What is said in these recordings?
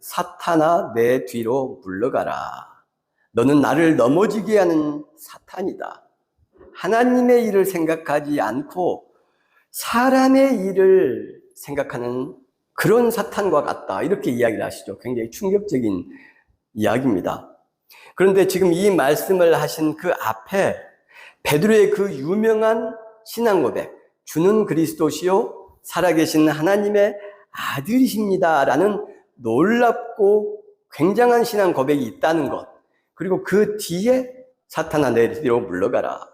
사탄아 내 뒤로 물러가라. 너는 나를 넘어지게 하는 사탄이다. 하나님의 일을 생각하지 않고 사람의 일을 생각하는 그런 사탄과 같다. 이렇게 이야기를 하시죠. 굉장히 충격적인 이야기입니다. 그런데 지금 이 말씀을 하신 그 앞에 베드로의 그 유명한 신앙 고백, 주는 그리스도시요 살아계신 하나님의 아들이십니다 라는 놀랍고 굉장한 신앙 고백이 있다는 것, 그리고 그 뒤에 사탄아 내 뒤로 물러가라.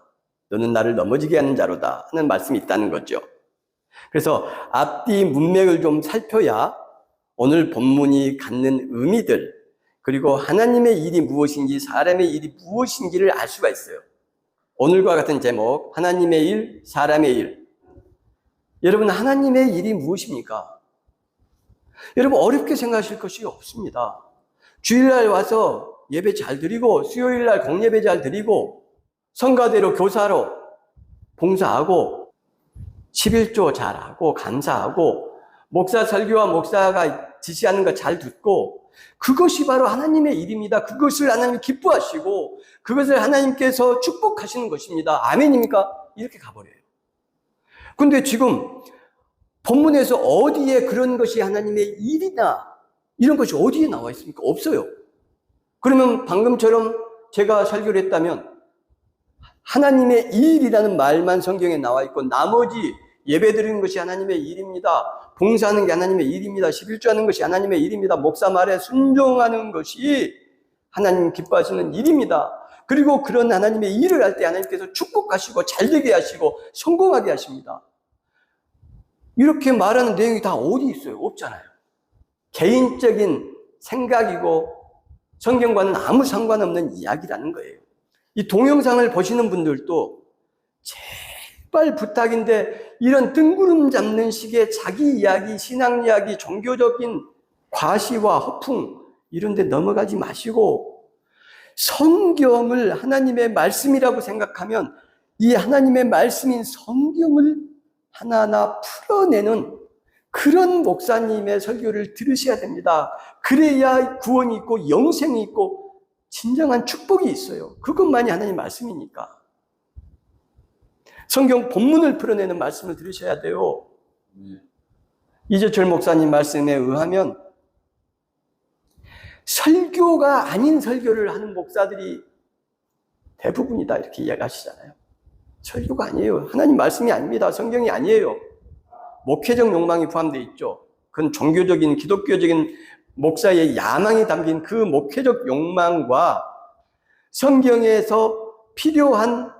너는 나를 넘어지게 하는 자로다 하는 말씀이 있다는 거죠. 그래서 앞뒤 문맥을 좀 살펴야 오늘 본문이 갖는 의미들, 그리고 하나님의 일이 무엇인지 사람의 일이 무엇인지를 알 수가 있어요. 오늘과 같은 제목, 하나님의 일, 사람의 일. 여러분, 하나님의 일이 무엇입니까? 여러분, 어렵게 생각하실 것이 없습니다. 주일날 와서 예배 잘 드리고, 수요일날 공예배 잘 드리고, 성가대로 교사로 봉사하고, 11조 잘하고, 감사하고, 목사 설교와 목사가 지시하는 거 잘 듣고, 그것이 바로 하나님의 일입니다. 그것을 하나님이 기뻐하시고 그것을 하나님께서 축복하시는 것입니다. 아멘입니까? 이렇게 가버려요. 근데 지금 본문에서 어디에 그런 것이 하나님의 일이다, 이런 것이 어디에 나와 있습니까? 없어요. 그러면 방금처럼 제가 설교를 했다면 하나님의 일이라는 말만 성경에 나와 있고 나머지 예배 드리는 것이 하나님의 일입니다, 봉사하는 게 하나님의 일입니다, 11조 하는 것이 하나님의 일입니다, 목사 말에 순종하는 것이 하나님 기뻐하시는 일입니다, 그리고 그런 하나님의 일을 할 때 하나님께서 축복하시고 잘되게 하시고 성공하게 하십니다. 이렇게 말하는 내용이 다 어디 있어요? 없잖아요. 개인적인 생각이고 성경과는 아무 상관없는 이야기라는 거예요. 이 동영상을 보시는 분들도 제발 부탁인데 이런 뜬구름 잡는 식의 자기 이야기, 신앙 이야기, 종교적인 과시와 허풍 이런 데 넘어가지 마시고 성경을 하나님의 말씀이라고 생각하면 이 하나님의 말씀인 성경을 하나하나 풀어내는 그런 목사님의 설교를 들으셔야 됩니다. 그래야 구원이 있고 영생이 있고 진정한 축복이 있어요. 그것만이 하나님 말씀이니까. 성경 본문을 풀어내는 말씀을 들으셔야 돼요. 이재철 목사님 말씀에 의하면 설교가 아닌 설교를 하는 목사들이 대부분이다 이렇게 이야기하시잖아요. 설교가 아니에요. 하나님 말씀이 아닙니다. 성경이 아니에요. 목회적 욕망이 포함되어 있죠. 그건 종교적인 기독교적인 목사의 야망이 담긴 그 목회적 욕망과 성경에서 필요한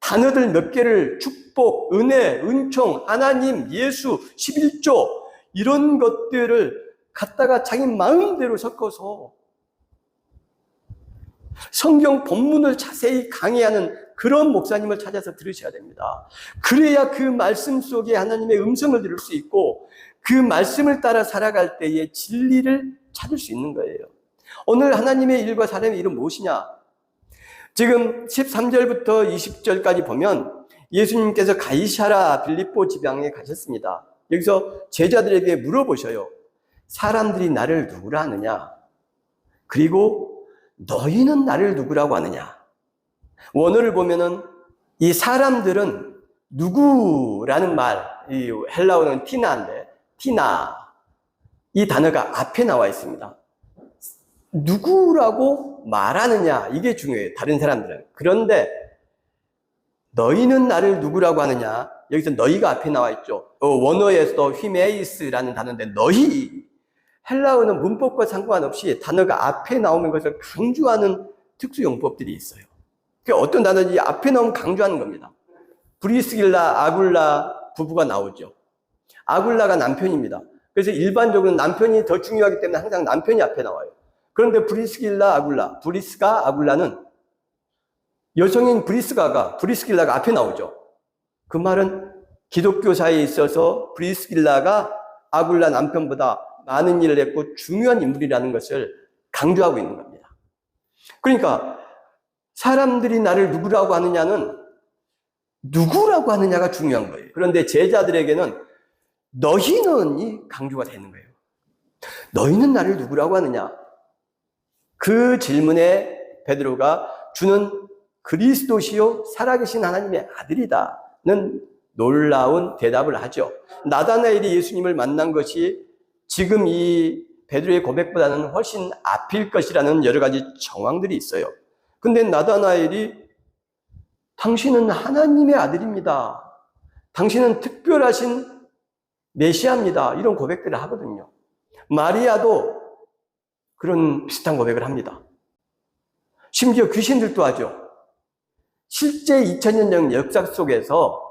단어들 몇 개를 축복, 은혜, 은총, 하나님, 예수, 11조 이런 것들을 갖다가 자기 마음대로 섞어서 성경 본문을 자세히 강의하는 그런 목사님을 찾아서 들으셔야 됩니다. 그래야 그 말씀 속에 하나님의 음성을 들을 수 있고 그 말씀을 따라 살아갈 때의 진리를 찾을 수 있는 거예요. 오늘 하나님의 일과 사람의 일은 무엇이냐? 지금 13절부터 20절까지 보면 예수님께서 가이사라 빌립보 지방에 가셨습니다. 여기서 제자들에게 물어보셔요. 사람들이 나를 누구라 하느냐? 그리고 너희는 나를 누구라고 하느냐? 원어를 보면은 이 사람들은 누구라는 말, 이 헬라어는 티나인데 티나 이 단어가 앞에 나와 있습니다. 누구라고 말하느냐 이게 중요해요. 다른 사람들은. 그런데 너희는 나를 누구라고 하느냐, 여기서 너희가 앞에 나와 있죠. 원어에서도 휘메이스라는 단어인데 너희, 헬라어는 문법과 상관없이 단어가 앞에 나오는 것을 강조하는 특수용법들이 있어요. 그게 어떤 단어인지 앞에 나오면 강조하는 겁니다. 브리스길라, 아굴라 부부가 나오죠. 아굴라가 남편입니다. 그래서 일반적으로 남편이 더 중요하기 때문에 항상 남편이 앞에 나와요. 그런데 브리스길라, 아굴라, 브리스가, 아굴라는 여성인 브리스길라가 앞에 나오죠. 그 말은 기독교사에 있어서 브리스길라가 아굴라 남편보다 많은 일을 했고 중요한 인물이라는 것을 강조하고 있는 겁니다. 그러니까 사람들이 나를 누구라고 하느냐는 누구라고 하느냐가 중요한 거예요. 그런데 제자들에게는 너희는 이 강조가 되는 거예요. 너희는 나를 누구라고 하느냐? 그 질문에 베드로가 주는 그리스도시요 살아계신 하나님의 아들이다는 놀라운 대답을 하죠. 나다나엘이 예수님을 만난 것이 지금 이 베드로의 고백보다는 훨씬 앞일 것이라는 여러 가지 정황들이 있어요. 근데 나다나엘이 당신은 하나님의 아들입니다. 당신은 특별하신 메시아입니다. 이런 고백들을 하거든요. 마리아도 그런 비슷한 고백을 합니다. 심지어 귀신들도 하죠. 실제 2000년 전 역사 속에서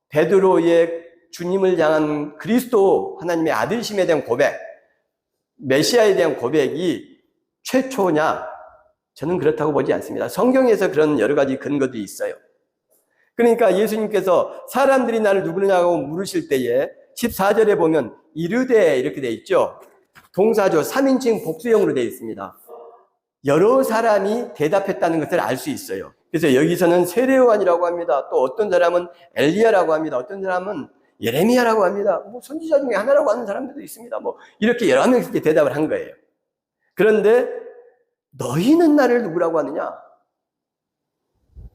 베드로의 주님을 향한 그리스도 하나님의 아들심에 대한 고백, 메시아에 대한 고백이 최초냐? 저는 그렇다고 보지 않습니다. 성경에서 그런 여러 가지 근거들이 있어요. 그러니까 예수님께서 사람들이 나를 누구냐고 물으실 때에 14절에 보면 이르되 이렇게 돼 있죠. 동사죠. 3인칭 복수형으로 되어 있습니다. 여러 사람이 대답했다는 것을 알 수 있어요. 그래서 여기서는 세례요한이라고 합니다. 또 어떤 사람은 엘리야라고 합니다. 어떤 사람은 예레미야라고 합니다. 뭐 선지자 중에 하나라고 하는 사람들도 있습니다. 뭐 이렇게 여러 명씩 대답을 한 거예요. 그런데 너희는 나를 누구라고 하느냐?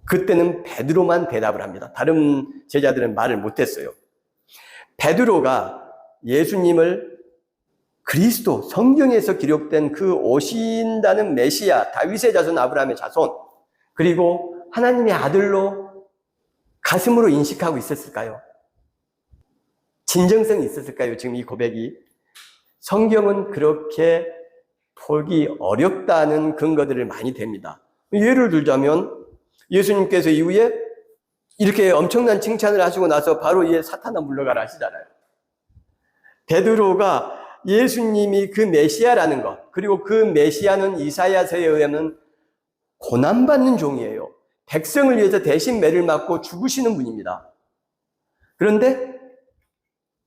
그때는 베드로만 대답을 합니다. 다른 제자들은 말을 못했어요. 베드로가 예수님을 그리스도, 성경에서 기록된 그 오신다는 메시아, 다윗의 자손, 아브라함의 자손, 그리고 하나님의 아들로 가슴으로 인식하고 있었을까요? 진정성이 있었을까요? 지금 이 고백이. 성경은 그렇게 보기 어렵다는 근거들을 많이 댑니다. 예를 들자면 예수님께서 이후에 이렇게 엄청난 칭찬을 하시고 나서 바로 이에 사탄아 물러가라 하시잖아요. 베드로가 예수님이 그 메시아라는 것, 그리고 그 메시아는 이사야서에 의하면 고난받는 종이에요. 백성을 위해서 대신 매를 맞고 죽으시는 분입니다. 그런데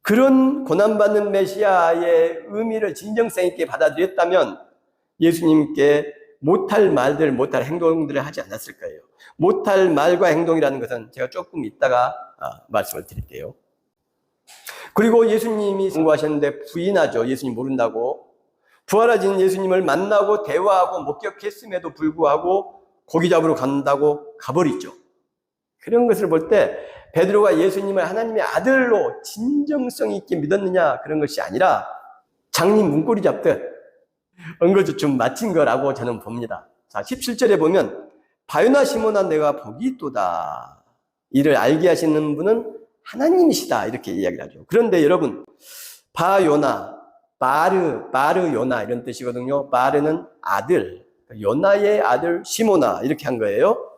그런 고난받는 메시아의 의미를 진정성 있게 받아들였다면 예수님께 못할 말들, 못할 행동들을 하지 않았을 거예요. 못할 말과 행동이라는 것은 제가 조금 이따가 말씀을 드릴게요. 그리고 예수님이 선고하셨는데 부인하죠. 예수님 모른다고. 부활하신 예수님을 만나고 대화하고 목격했음에도 불구하고 고기 잡으러 간다고 가버리죠. 그런 것을 볼 때 베드로가 예수님을 하나님의 아들로 진정성 있게 믿었느냐, 그런 것이 아니라 장님 문고리 잡듯 엉거주춤 마친 거라고 저는 봅니다. 자, 17절에 보면 바요나 시몬아 내가 복이 있도다. 이를 알게 하시는 분은 하나님이시다. 이렇게 이야기를 하죠. 그런데 여러분, 바요나, 바르 요나 이런 뜻이거든요. 바르는 아들, 요나의 아들 시모나 이렇게 한 거예요.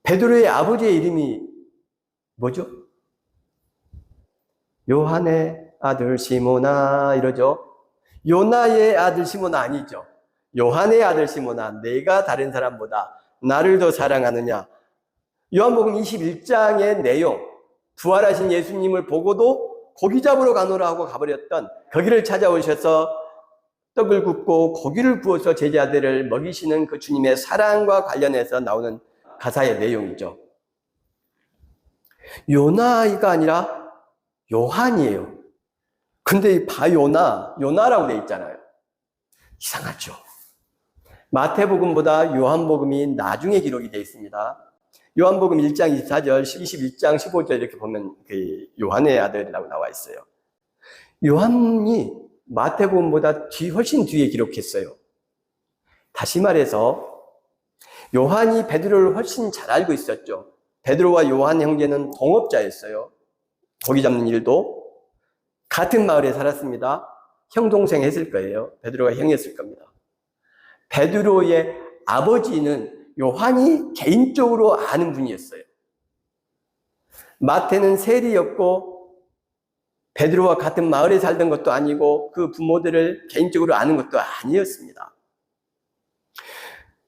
베드로의 아버지의 이름이 뭐죠? 요한의 아들 시모나 이러죠. 요나의 아들 시모나 아니죠. 요한의 아들 시모나, 내가 다른 사람보다 나를 더 사랑하느냐. 요한복음 21장의 내용, 부활하신 예수님을 보고도 고기 잡으러 가노라 하고 가버렸던, 거기를 찾아오셔서 떡을 굽고 고기를 구워서 제자들을 먹이시는 그 주님의 사랑과 관련해서 나오는 가사의 내용이죠. 요나가 아니라 요한이에요. 근데 이 바요나, 요나라고 돼 있잖아요. 이상하죠. 마태복음보다 요한복음이 나중에 기록이 되어 있습니다. 요한복음 1장 24절, 21장 15절 이렇게 보면 그 요한의 아들이라고 나와 있어요. 요한이 마태복음보다 훨씬 뒤에 기록했어요. 다시 말해서 요한이 베드로를 훨씬 잘 알고 있었죠. 베드로와 요한 형제는 동업자였어요. 고기 잡는 일도 같은 마을에 살았습니다. 형 동생 했을 거예요. 베드로가 형이었을 겁니다. 베드로의 아버지는 요한이 개인적으로 아는 분이었어요. 마태는 세리였고 베드로와 같은 마을에 살던 것도 아니고 그 부모들을 개인적으로 아는 것도 아니었습니다.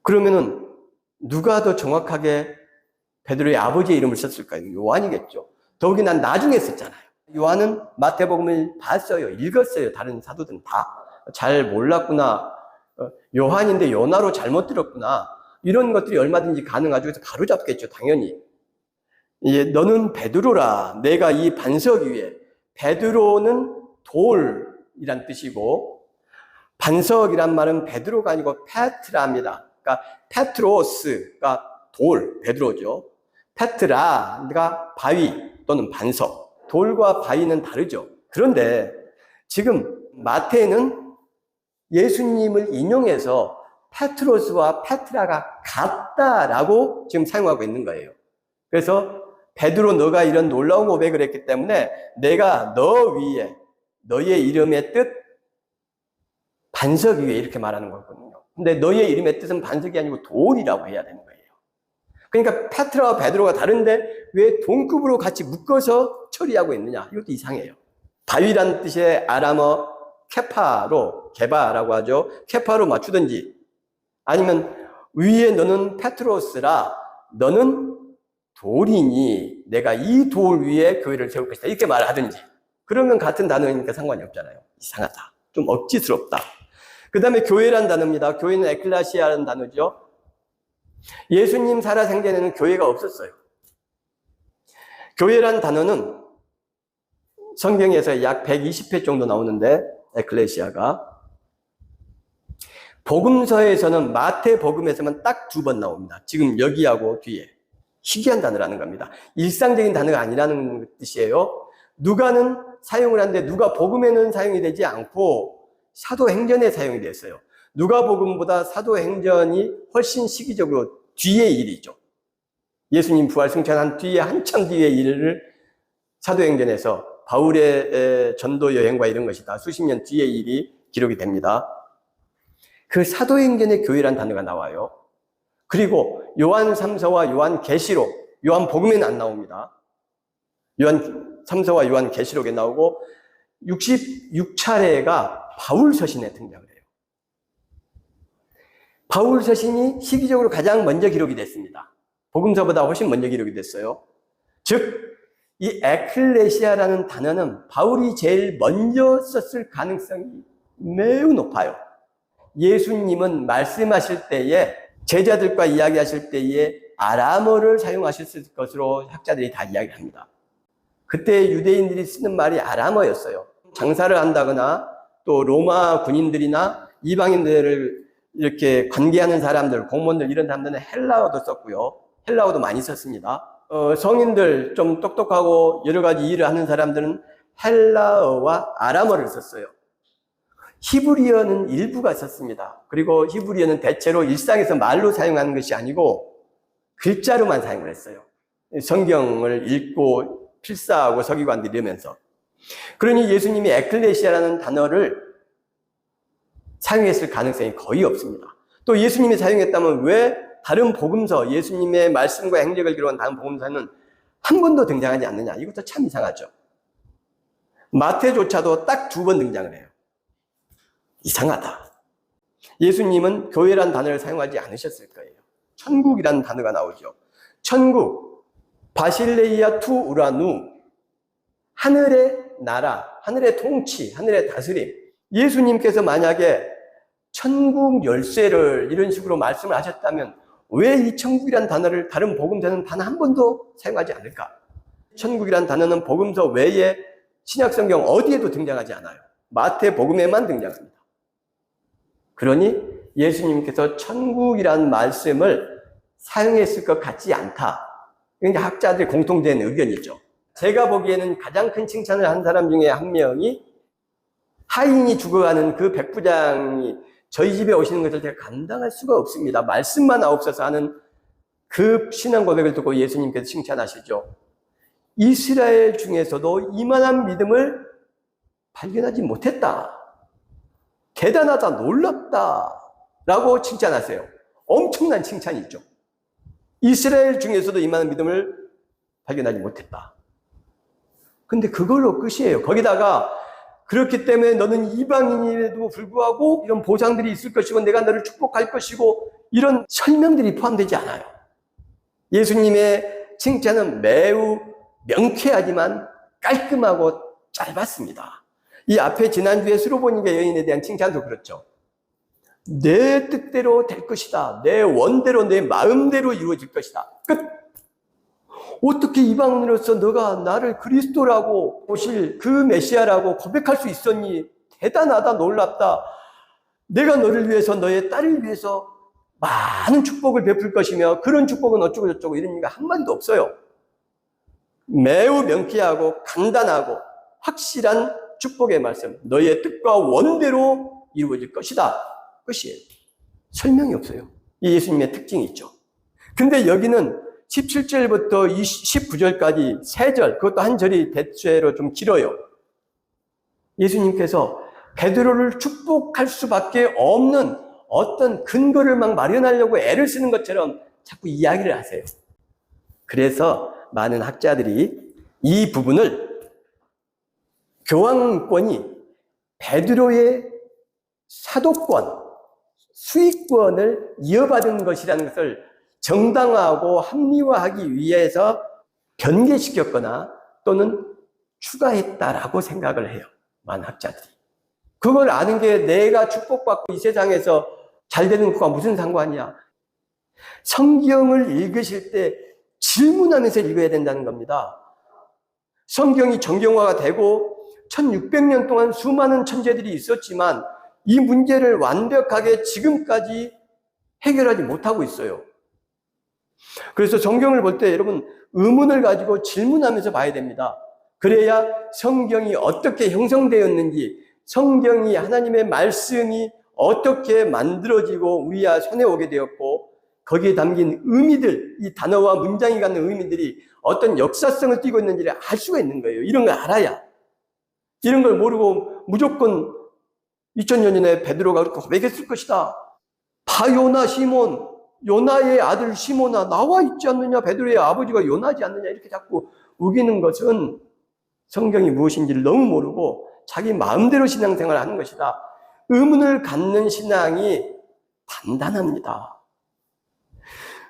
그러면은 누가 더 정확하게 베드로의 아버지의 이름을 썼을까요? 요한이겠죠. 더욱이나 나중에 썼잖아요. 요한은 마태복음을 봤어요. 읽었어요. 다른 사도들은 다. 잘 몰랐구나. 요한인데 요나로 잘못 들었구나. 이런 것들이 얼마든지 가능하죠. 그래서 바로잡겠죠. 당연히. 너는 베드로라. 내가 이 반석 위에. 베드로는 돌, 이란 뜻이고, 반석이란 말은 베드로가 아니고 페트라입니다. 그러니까 페트로스가 돌, 베드로죠. 페트라가 바위 또는 반석. 돌과 바위는 다르죠. 그런데 지금 마태는 예수님을 인용해서 페트로스와 페트라가 같다라고 지금 사용하고 있는 거예요. 그래서 베드로, 너가 이런 놀라운 고백을 했기 때문에 내가 너 위에, 너의 이름의 뜻, 반석 위에, 이렇게 말하는 거거든요. 근데 너의 이름의 뜻은 반석이 아니고 돌이라고 해야 되는 거예요. 그러니까 페트라와 베드로가 다른데 왜 동급으로 같이 묶어서 처리하고 있느냐? 이것도 이상해요. 바위란 뜻의 아람어 케파로, 게바라고 하죠. 케파로 맞추든지, 아니면 위에 너는 페트로스라, 너는 돌이니 내가 이 돌 위에 교회를 세울 것이다, 이렇게 말하든지. 그러면 같은 단어니까 상관이 없잖아요. 이상하다, 좀 억지스럽다. 그 다음에 교회란 단어입니다. 교회는 에클레시아라는 단어죠. 예수님 살아생전에는 교회가 없었어요. 교회란 단어는 성경에서 약 120회 정도 나오는데, 에클레시아가 복음서에서는, 마태 복음에서만 딱 2번 나옵니다. 지금 여기하고 뒤에. 희귀한 단어라는 겁니다. 일상적인 단어가 아니라는 뜻이에요. 누가는 사용을 하는데 누가 복음에는 사용이 되지 않고 사도행전에 사용이 됐어요. 누가복음보다 사도행전이 훨씬 시기적으로 뒤의 일이죠. 예수님 부활 승천한 뒤에, 한참 뒤의 일을 사도행전에서, 바울의 전도 여행과 이런 것이 다 수십 년 뒤의 일이 기록이 됩니다. 그 사도행전에 교회란 단어가 나와요. 그리고 요한 3서와 요한 계시록, 요한 복음에는 안 나옵니다. 요한 3서와 요한 계시록에 나오고 66차례가 바울 서신에 등장을 해요. 바울 서신이 시기적으로 가장 먼저 기록이 됐습니다. 복음서보다 훨씬 먼저 기록이 됐어요. 즉, 이 에클레시아라는 단어는 바울이 제일 먼저 썼을 가능성이 매우 높아요. 예수님은 말씀하실 때에, 제자들과 이야기하실 때에 아람어를 사용하셨을 것으로 학자들이 다 이야기합니다. 그때 유대인들이 쓰는 말이 아람어였어요. 장사를 한다거나 또 로마 군인들이나 이방인들을 이렇게 관계하는 사람들, 공무원들, 이런 사람들은 헬라어도 썼고요. 헬라어도 많이 썼습니다. 성인들, 좀 똑똑하고 여러 가지 일을 하는 사람들은 헬라어와 아람어를 썼어요. 히브리어는 일부가 썼습니다. 그리고 히브리어는 대체로 일상에서 말로 사용하는 것이 아니고 글자로만 사용을 했어요. 성경을 읽고 필사하고 서기관들이 이러면서. 그러니 예수님이 에클레시아라는 단어를 사용했을 가능성이 거의 없습니다. 또 예수님이 사용했다면 왜 다른 복음서, 예수님의 말씀과 행적을 기록한 다른 복음서는 한 번도 등장하지 않느냐? 이것도 참 이상하죠. 마태조차도 딱 2번 등장을 해요. 이상하다. 예수님은 교회란 단어를 사용하지 않으셨을 거예요. 천국이라는 단어가 나오죠. 천국, 바실레이아 투 우라누, 하늘의 나라, 하늘의 통치, 하늘의 다스림. 예수님께서 만약에 천국 열쇠를 이런 식으로 말씀을 하셨다면 왜 이 천국이란 단어를 다른 복음서는 단 한 번도 사용하지 않을까? 천국이란 단어는 복음서 외에 신약성경 어디에도 등장하지 않아요. 마태 복음에만 등장합니다. 그러니 예수님께서 천국이란 말씀을 사용했을 것 같지 않다. 이게 학자들의 공통된 의견이죠. 제가 보기에는 가장 큰 칭찬을 한 사람 중에 한 명이, 하인이 죽어가는 그 백부장이 저희 집에 오시는 것을 제가 감당할 수가 없습니다, 말씀만 없어서 하는 그 신앙 고백을 듣고 예수님께서 칭찬하시죠. 이스라엘 중에서도 이만한 믿음을 발견하지 못했다. 대단하다, 놀랍다 라고 칭찬하세요. 엄청난 칭찬이죠. 이스라엘 중에서도 이만한 믿음을 발견하지 못했다. 근데 그걸로 끝이에요. 거기다가 그렇기 때문에 너는 이방인임에도 불구하고 이런 보상들이 있을 것이고 내가 너를 축복할 것이고, 이런 설명들이 포함되지 않아요. 예수님의 칭찬은 매우 명쾌하지만 깔끔하고 짧았습니다. 이 앞에 지난주에 스로보니가 여인에 대한 칭찬도 그렇죠. 내 뜻대로 될 것이다. 내 원대로, 내 마음대로 이루어질 것이다. 끝. 어떻게 이방인으로서 너가 나를 그리스도라고 보실 그 메시아라고 고백할 수 있었니? 대단하다, 놀랍다. 내가 너를 위해서, 너의 딸을 위해서 많은 축복을 베풀 것이며 그런 축복은 어쩌고 저쩌고 이런 얘기가 한마디도 없어요. 매우 명쾌하고 간단하고 확실한 축복의 말씀, 너의 뜻과 원대로 이루어질 것이다, 끝이에요. 설명이 없어요. 이 예수님의 특징이 있죠. 근데 여기는 17절부터 19절까지 3절, 그것도 한 절이 대체로 좀 길어요. 예수님께서 베드로를 축복할 수밖에 없는 어떤 근거를 막 마련하려고 애를 쓰는 것처럼 자꾸 이야기를 하세요. 그래서 많은 학자들이 이 부분을 교황권이 베드로의 사도권, 수익권을 이어받은 것이라는 것을 정당화하고 합리화하기 위해서 변개시켰거나 또는 추가했다라고 생각을 해요. 많은 학자들이. 그걸 아는 게 내가 축복받고 이 세상에서 잘 되는 것과 무슨 상관이야? 성경을 읽으실 때 질문하면서 읽어야 된다는 겁니다. 성경이 정경화가 되고 1600년 동안 수많은 천재들이 있었지만 이 문제를 완벽하게 지금까지 해결하지 못하고 있어요. 그래서 성경을 볼 때 여러분 의문을 가지고 질문하면서 봐야 됩니다. 그래야 성경이 어떻게 형성되었는지, 성경이 하나님의 말씀이 어떻게 만들어지고 우리 손에 오게 되었고 거기에 담긴 의미들, 이 단어와 문장이 갖는 의미들이 어떤 역사성을 띠고 있는지를 알 수가 있는 거예요. 이런 걸 알아야. 이런 걸 모르고 무조건 2000년 전에 베드로가 그렇게 고백했을 것이다. 바요나 시몬, 요나의 아들 시몬아, 나와 있지 않느냐? 베드로의 아버지가 요나지 않느냐? 이렇게 자꾸 우기는 것은 성경이 무엇인지를 너무 모르고 자기 마음대로 신앙생활을 하는 것이다. 의문을 갖는 신앙이 단단합니다.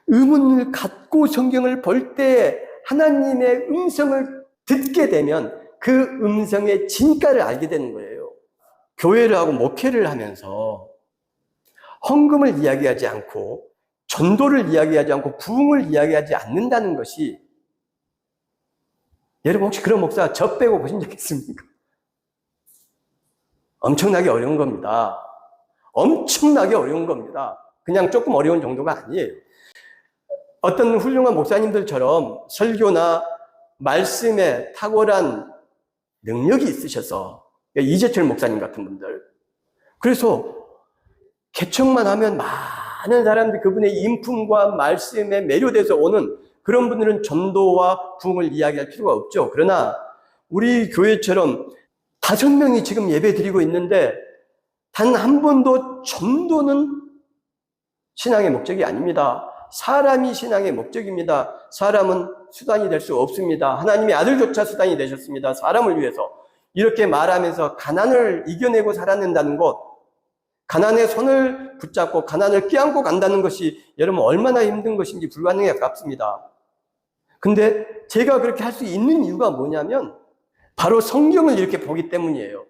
의문을 갖고 성경을 볼 때 하나님의 음성을 듣게 되면 그 음성의 진가를 알게 되는 거예요. 교회를 하고 목회를 하면서 헌금을 이야기하지 않고 전도를 이야기하지 않고 부흥을 이야기하지 않는다는 것이, 여러분 혹시 그런 목사 저 빼고 보신 적 있습니까? 엄청나게 어려운 겁니다. 엄청나게 어려운 겁니다. 그냥 조금 어려운 정도가 아니에요. 어떤 훌륭한 목사님들처럼 설교나 말씀에 탁월한 능력이 있으셔서, 이재철 목사님 같은 분들, 그래서 개척만 하면 많은 사람들이 그분의 인품과 말씀에 매료돼서 오는 그런 분들은 전도와 부흥을 이야기할 필요가 없죠. 그러나 우리 교회처럼 5명이 지금 예배 드리고 있는데 단 한 번도 전도는 신앙의 목적이 아닙니다. 사람이 신앙의 목적입니다. 사람은 수단이 될 수 없습니다. 하나님의 아들조차 수단이 되셨습니다. 사람을 위해서. 이렇게 말하면서 가난을 이겨내고 살아낸다는 것, 가난의 손을 붙잡고 가난을 껴안고 간다는 것이 여러분 얼마나 힘든 것인지 불가능에 가깝습니다. 근데 제가 그렇게 할 수 있는 이유가 뭐냐면 바로 성경을 이렇게 보기 때문이에요.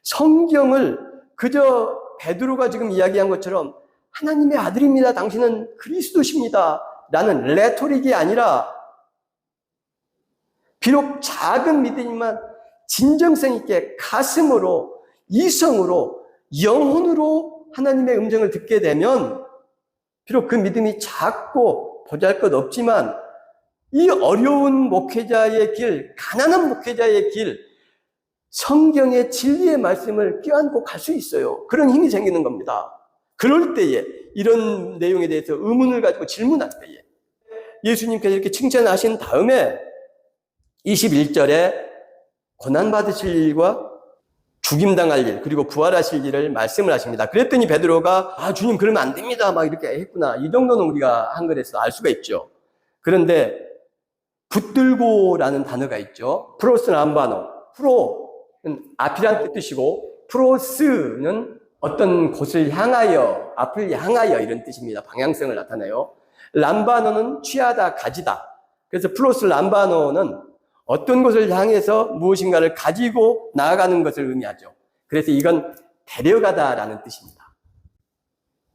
성경을 그저 베드로가 지금 이야기한 것처럼 하나님의 아들입니다, 당신은 그리스도십니다 라는 레토릭이 아니라 비록 작은 믿음이지만 진정성 있게 가슴으로, 이성으로, 영혼으로 하나님의 음성을 듣게 되면 비록 그 믿음이 작고 보잘것없지만 이 어려운 목회자의 길, 가난한 목회자의 길, 성경의 진리의 말씀을 껴안고 갈 수 있어요. 그런 힘이 생기는 겁니다. 그럴 때에 이런 내용에 대해서 의문을 가지고 질문할 때에 예수님께서 이렇게 칭찬하신 다음에 21절에 고난받으실 일과 죽임당할 일, 그리고 부활하실 일을 말씀을 하십니다. 그랬더니 베드로가 주님 그러면 안 됩니다 막 이렇게 했구나, 이 정도는 우리가 한글에서 알 수가 있죠. 그런데 붙들고라는 단어가 있죠. 프로스 람바노, 프로는 앞이란 뜻이고 프로스는 어떤 곳을 향하여, 앞을 향하여 이런 뜻입니다. 방향성을 나타내요. 람바노는 취하다, 가지다. 그래서 프로스 람바노는 어떤 것을 향해서 무엇인가를 가지고 나아가는 것을 의미하죠. 그래서 이건 데려가다라는 뜻입니다.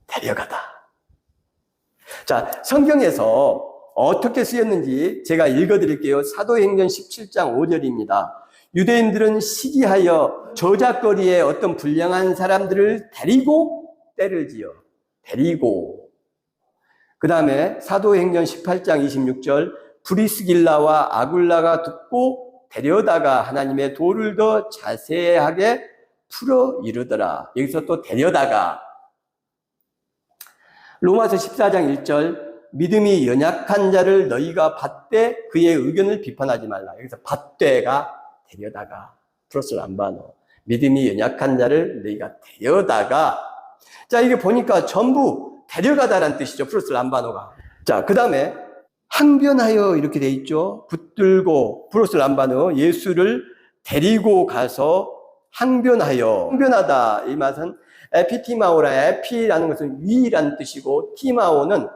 데려가다. 자, 성경에서 어떻게 쓰였는지 제가 읽어드릴게요. 사도행전 17장 5절입니다. 유대인들은 시기하여 저작거리에 어떤 불량한 사람들을 데리고 때를 지어. 데리고. 그 다음에 사도행전 18장 26절 브리스길라와 아굴라가 듣고 데려다가 하나님의 도를 더 자세하게 풀어 이르더라. 여기서 또 데려다가. 로마서 14장 1절 믿음이 연약한 자를 너희가 받되 그의 의견을 비판하지 말라. 여기서 받되가 데려다가 플러스 람바노. 믿음이 연약한 자를 너희가 데려다가. 자, 이게 보니까 전부 데려가다라는 뜻이죠. 플러스 람바노가. 자, 그 다음에 항변하여 이렇게 돼 있죠. 붙들고 플러스 람바노 예수를 데리고 가서 항변하여. 항변하다 이 맛은 에피티마오라. 에피라는 것은 위라는 뜻이고 티마오는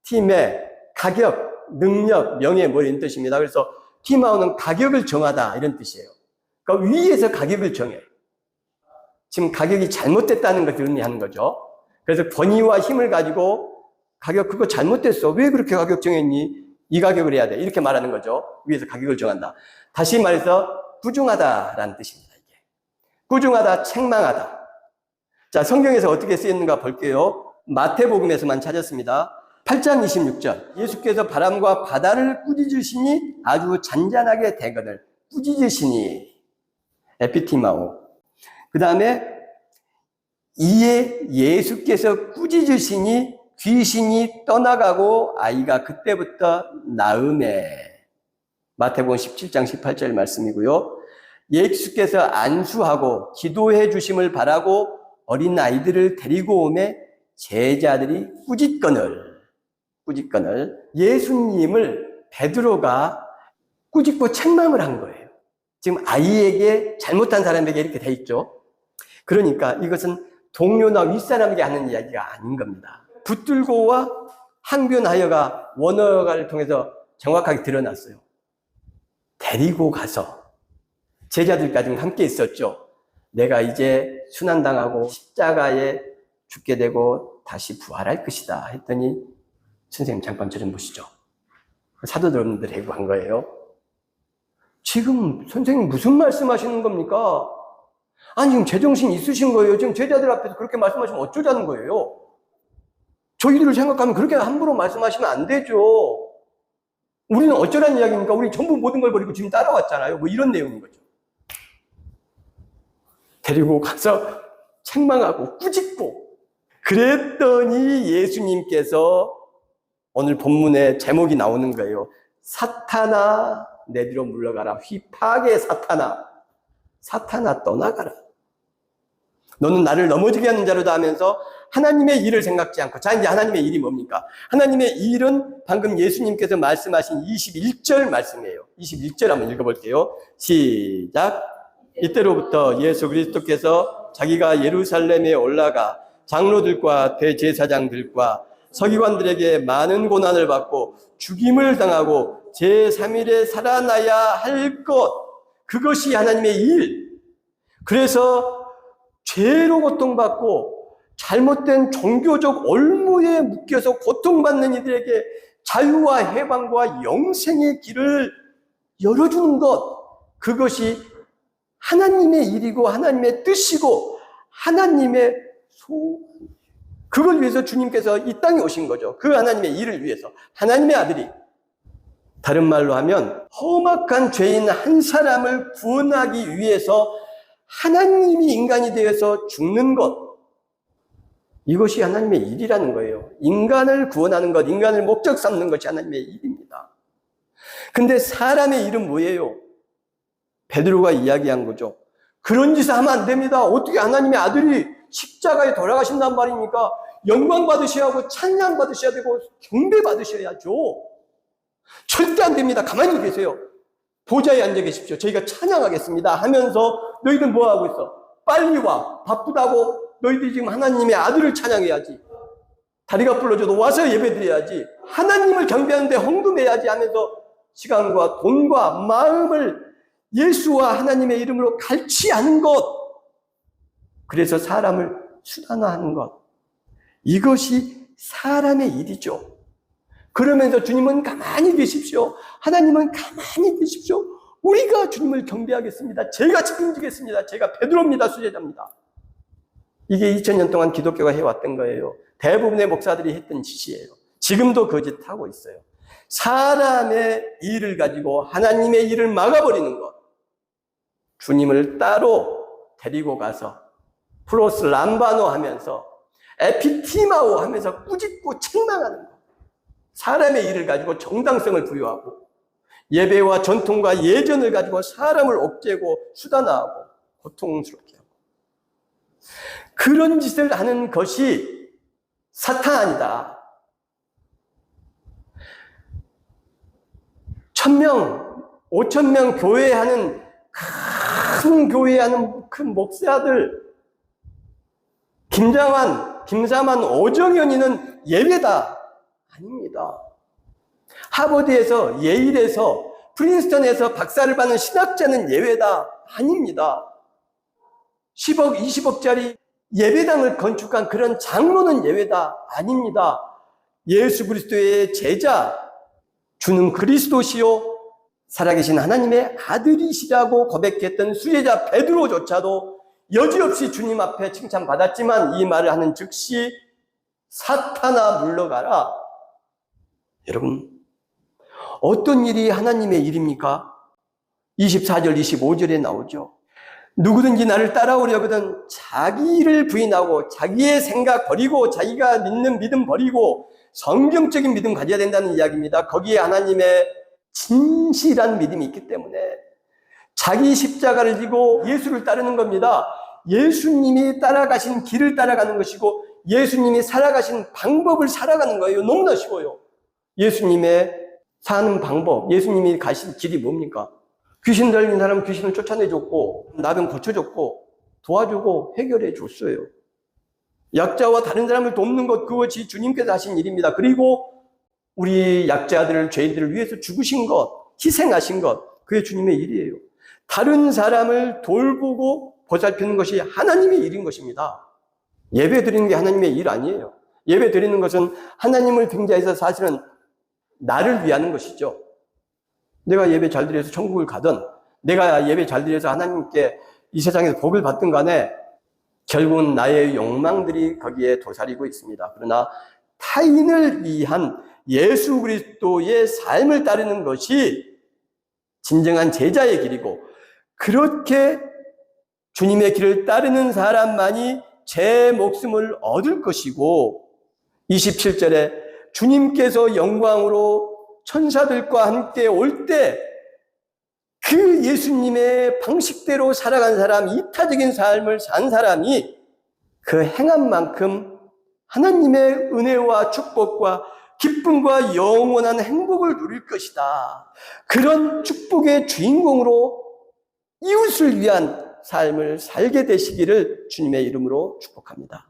팀의 가격, 능력, 명예 뭐 이런 뜻입니다. 그래서 티마오는 가격을 정하다 이런 뜻이에요. 그러니까 위에서 가격을 정해. 지금 가격이 잘못됐다는 것을 의미하는 거죠. 그래서 권위와 힘을 가지고 가격 그거 잘못됐어. 왜 그렇게 가격 정했니? 이 가격을 해야 돼. 이렇게 말하는 거죠. 위에서 가격을 정한다. 다시 말해서 꾸중하다라는 뜻입니다. 이게. 꾸중하다, 책망하다. 자, 성경에서 어떻게 쓰였는가 볼게요. 마태복음에서만 찾았습니다. 8장 26절 예수께서 바람과 바다를 꾸짖으시니 아주 잔잔하게 되거늘. 꾸짖으시니 에피티마오. 그 다음에 이에 예수께서 꾸짖으시니 귀신이 떠나가고 아이가 그때부터 나음에. 마태복음 17장 18절 말씀이고요. 예수께서 안수하고 기도해 주심을 바라고 어린 아이들을 데리고 오매 제자들이 꾸짖거늘. 예수님을 베드로가 꾸짖고 책망을 한 거예요. 지금 아이에게 잘못한 사람에게 이렇게 돼 있죠. 그러니까 이것은 동료나 윗사람에게 하는 이야기가 아닌 겁니다. 붙들고와 항변하여가 원어를 통해서 정확하게 드러났어요. 데리고 가서 제자들까지 함께 있었죠. 내가 이제 순환당하고 십자가에 죽게 되고 다시 부활할 것이다 했더니 선생님 잠깐 저 좀 보시죠. 사도들을 데리고 간 거예요. 지금 선생님 무슨 말씀하시는 겁니까? 아니 지금 제정신 있으신 거예요. 지금 제자들 앞에서 그렇게 말씀하시면 어쩌자는 거예요. 저희들을 생각하면 그렇게 함부로 말씀하시면 안 되죠. 우리는 어쩌라는 이야기입니까? 우리 전부 모든 걸 버리고 지금 따라왔잖아요. 뭐 이런 내용인 거죠. 데리고 가서 책망하고 꾸짖고. 그랬더니 예수님께서 오늘 본문에 제목이 나오는 거예요. 사탄아 내 뒤로 물러가라. 휘파게 사탄아 떠나가라. 너는 나를 넘어지게 하는 자로다 하면서 하나님의 일을 생각지 않고. 자, 이제 하나님의 일이 뭡니까? 하나님의 일은 방금 예수님께서 말씀하신 21절 말씀이에요. 21절 한번 읽어볼게요. 시작. 이때로부터 예수 그리스도께서 자기가 예루살렘에 올라가 장로들과 대제사장들과 서기관들에게 많은 고난을 받고 죽임을 당하고 제3일에 살아나야 할 것. 그것이 하나님의 일. 그래서 죄로 고통받고 잘못된 종교적 올무에 묶여서 고통받는 이들에게 자유와 해방과 영생의 길을 열어주는 것. 그것이 하나님의 일이고 하나님의 뜻이고 하나님의 소원. 그걸 위해서 주님께서 이 땅에 오신 거죠. 그 하나님의 일을 위해서. 하나님의 아들이. 다른 말로 하면 험악한 죄인 한 사람을 구원하기 위해서 하나님이 인간이 되어서 죽는 것. 이것이 하나님의 일이라는 거예요. 인간을 구원하는 것, 인간을 목적 삼는 것이 하나님의 일입니다. 근데 사람의 일은 뭐예요? 베드로가 이야기한 거죠. 그런 짓을 하면 안 됩니다. 어떻게 하나님의 아들이 십자가에 돌아가신단 말입니까? 영광 받으셔야 하고 찬양 받으셔야 되고 경배 받으셔야죠. 절대 안 됩니다. 가만히 계세요. 보좌에 앉아 계십시오. 저희가 찬양하겠습니다 하면서 너희들 뭐 하고 있어? 빨리 와. 바쁘다고. 너희들이 지금 하나님의 아들을 찬양해야지. 다리가 부러져도 와서 예배드려야지. 하나님을 경배하는데 헌금해야지 하면서 시간과 돈과 마음을 예수와 하나님의 이름으로 갈취하는 것. 그래서 사람을 수단화하는 것. 이것이 사람의 일이죠. 그러면서 주님은 가만히 계십시오. 하나님은 가만히 계십시오. 우리가 주님을 경배하겠습니다. 제가 책임지겠습니다. 제가 베드로입니다. 수제자입니다. 이게 2000년 동안 기독교가 해왔던 거예요. 대부분의 목사들이 했던 짓이에요. 지금도 그 짓 하고 있어요. 사람의 일을 가지고 하나님의 일을 막아버리는 것. 주님을 따로 데리고 가서 프로스 람바노 하면서 에피티마오 하면서 꾸짖고 책망하는 것. 사람의 일을 가지고 정당성을 부여하고 예배와 전통과 예전을 가지고 사람을 옥죄고 수단화하고 고통스럽게 하고 그런 짓을 하는 것이 사탄이다. 1000명, 5000명 교회하는 큰 교회하는 큰 목사들 김사만, 오정현이는 예배다. 아닙니다. 하버드에서, 예일에서, 프린스턴에서 박사를 받는 신학자는 예배다. 아닙니다. 10억, 20억짜리 예배당을 건축한 그런 장로는 예배다. 아닙니다. 예수 그리스도의 제자, 주는 그리스도시요 살아계신 하나님의 아들이시라고 고백했던 수제자 베드로조차도 여지없이 주님 앞에 칭찬받았지만 이 말을 하는 즉시 사탄아 물러가라. 여러분, 어떤 일이 하나님의 일입니까? 24절, 25절에 나오죠. 누구든지 나를 따라오려거든 자기 일을 부인하고 자기의 생각 버리고 자기가 믿는 믿음 버리고 성경적인 믿음 가져야 된다는 이야기입니다. 거기에 하나님의 진실한 믿음이 있기 때문에 자기 십자가를 지고 예수를 따르는 겁니다. 예수님이 따라가신 길을 따라가는 것이고 예수님이 살아가신 방법을 살아가는 거예요. 너무나 쉬워요. 예수님의 사는 방법, 예수님이 가신 길이 뭡니까? 귀신 들린 사람 귀신을 쫓아내줬고 나병 고쳐줬고 도와주고 해결해 줬어요. 약자와 다른 사람을 돕는 것, 그것이 주님께서 하신 일입니다. 그리고 우리 약자들, 죄인들을 위해서 죽으신 것, 희생하신 것, 그게 주님의 일이에요. 다른 사람을 돌보고 보살피는 것이 하나님의 일인 것입니다. 예배 드리는 게 하나님의 일 아니에요. 예배 드리는 것은 하나님을 등자해서 사실은 나를 위하는 것이죠. 내가 예배 잘 드려서 천국을 가든 내가 예배 잘 드려서 하나님께 이 세상에서 복을 받든 간에 결국은 나의 욕망들이 거기에 도사리고 있습니다. 그러나 타인을 위한 예수 그리스도의 삶을 따르는 것이 진정한 제자의 길이고 그렇게 주님의 길을 따르는 사람만이 제 목숨을 얻을 것이고 27절에 주님께서 영광으로 천사들과 함께 올 때 그 예수님의 방식대로 살아간 사람, 이타적인 삶을 산 사람이 그 행한 만큼 하나님의 은혜와 축복과 기쁨과 영원한 행복을 누릴 것이다. 그런 축복의 주인공으로 이웃을 위한 삶을 살게 되시기를 주님의 이름으로 축복합니다.